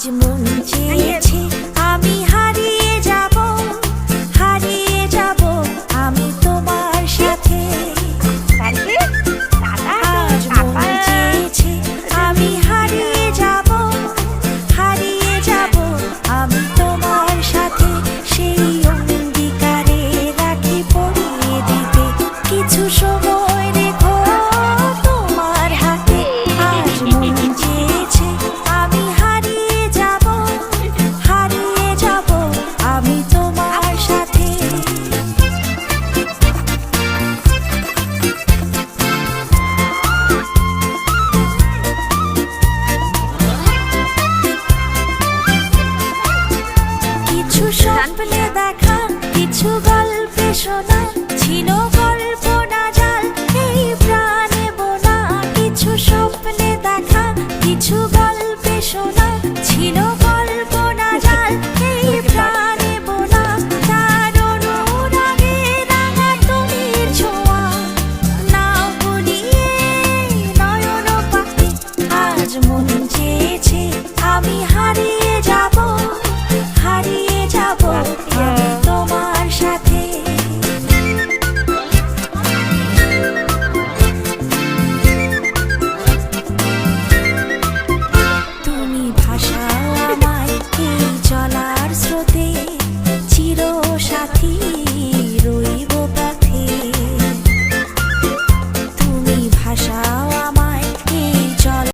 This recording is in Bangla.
আজ মন চেয়েছে আমি হারিয়ে যাব, হারিয়ে যাব আমি তোমার সাথে। আজ মন চেয়েছে আমি হারিয়ে যাব, হারিয়ে যাব আমি তোমার সাথে। সেই অঙ্গীকারে রাখি পরিয়ে দিতে কিছু সময় রেখো তোমার হাতে। আজ মন চেয়েছে আমি হারিয়ে যাব, হারিয়ে যাব আমি তোমার সাথে। কিছু স্বপ্নে দেখা, কিছু গল্পে শোনা, ছিল কল্পনা জাল এই প্রাণে বোনা। কিছু স্বপ্নে দেখা, কিছু গল্পে শোনা।